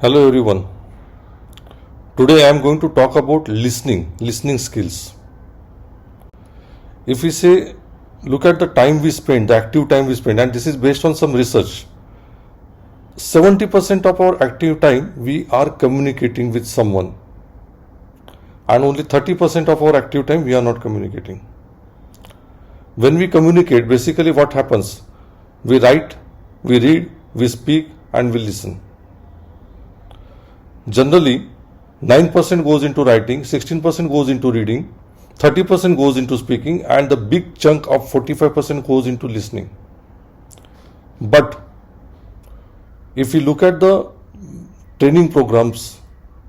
Hello everyone. Today I am going to talk about listening skills. If we say, look at the time we spend, the active time we spend, and this is based on some research. 70% of our active time we are communicating with someone, and only 30% of our active time we are not communicating. When we communicate, basically what happens? We write, we read, we speak, and we listen. Generally, 9% goes into writing, 16% goes into reading, 30% goes into speaking, and the big chunk of 45% goes into listening. But if we look at the training programs,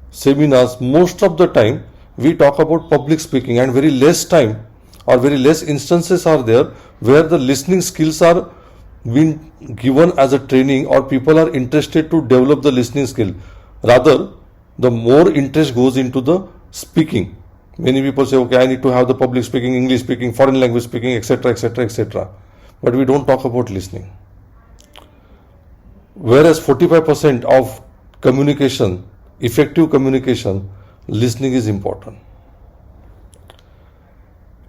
seminars, most of the time we talk about public speaking, and very less time or very less instances are there where the listening skills are being given as a training or people are interested to develop the listening skill. Rather, the more interest goes into the speaking. Many people say, okay, I need to have the public speaking, English speaking, foreign language speaking, etc., etc., etc. But we don't talk about listening. Whereas 45% of communication, effective communication, listening is important.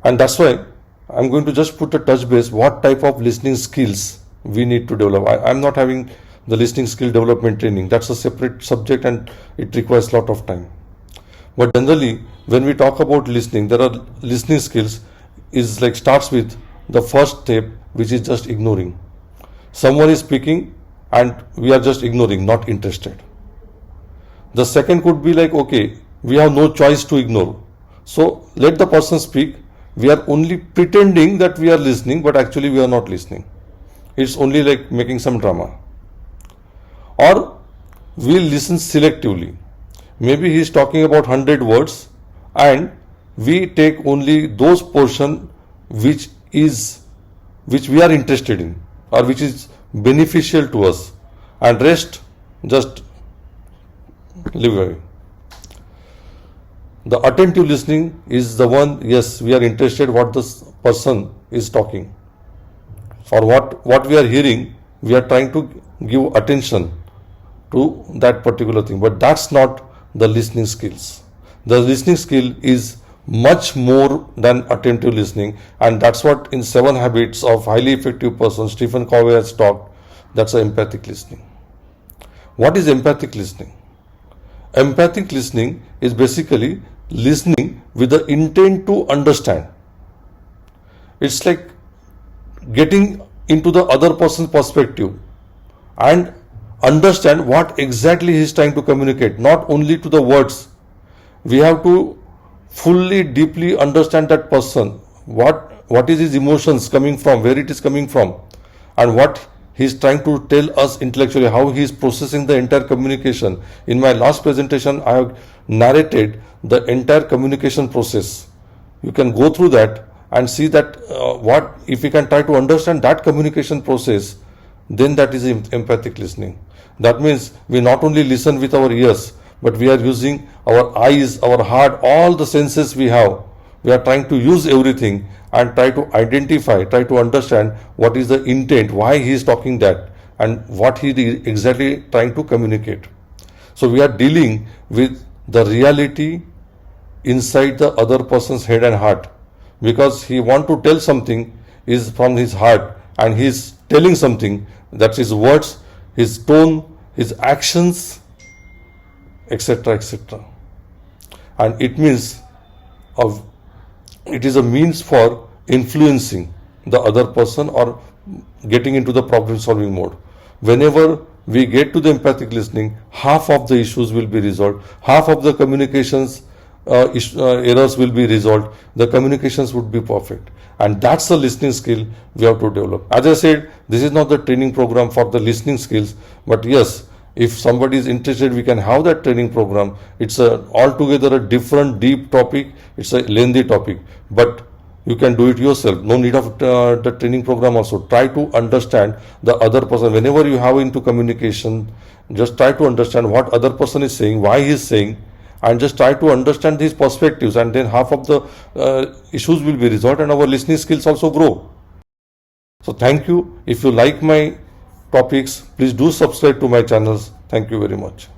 And that's why I'm going to just put a touch base what type of listening skills we need to develop. I'm not having the listening skill development training. That's a separate subject and it requires a lot of time. But generally, when we talk about listening, there are listening skills is like starts with the first step, which is just ignoring. Someone is speaking and we are just ignoring, not interested. The second could be like, okay, we have no choice to ignore. So let the person speak. We are only pretending that we are listening, but actually we are not listening. It's only like making some drama. Or we listen selectively. Maybe he is talking about 100 words and we take only those portion which we are interested in or which is beneficial to us, and rest just leave away. The attentive listening is the one, yes, we are interested what this person is talking or what we are hearing, we are trying to give attention to that particular thing, but that's not the listening skills. The listening skill is much more than attentive listening, and that's what in 7 Habits of Highly Effective Person Stephen Covey has talked. That's empathic listening. What is empathic listening? Empathic listening is basically listening with the intent to understand. It's like getting into the other person's perspective and understand what exactly he is trying to communicate, not only to the words. We have to fully, deeply understand that person, what is his emotions coming from, where it is coming from, and what he is trying to tell us intellectually, how he is processing the entire communication. In my last presentation, I have narrated the entire communication process. You can go through that and see that what if we can try to understand that communication process, then that is empathic listening. That means we not only listen with our ears, but we are using our eyes, our heart, all the senses we have. We are trying to use everything and try to identify, try to understand what is the intent, why he is talking that, and what he is exactly trying to communicate. So we are dealing with the reality inside the other person's head and heart, because he want to tell something is from his heart and he is telling something, that's his words, his tone, his actions, etc., etc. And it means it is a means for influencing the other person or getting into the problem solving mode. Whenever we get to the empathic listening, half of the issues will be resolved, half of the communications errors will be resolved, the communications would be perfect. And that's the listening skill we have to develop. As I said, this is not the training program for the listening skills, but yes, if somebody is interested, we can have that training program. It's altogether a different deep topic, it's a lengthy topic, but you can do it yourself. No need of the training program also. Try to understand the other person. Whenever you have into communication, just try to understand what other person is saying, why he is saying, and just try to understand these perspectives, and then half of the issues will be resolved and our listening skills also grow. So thank you. If you like my topics, please do subscribe to my channels. Thank you very much.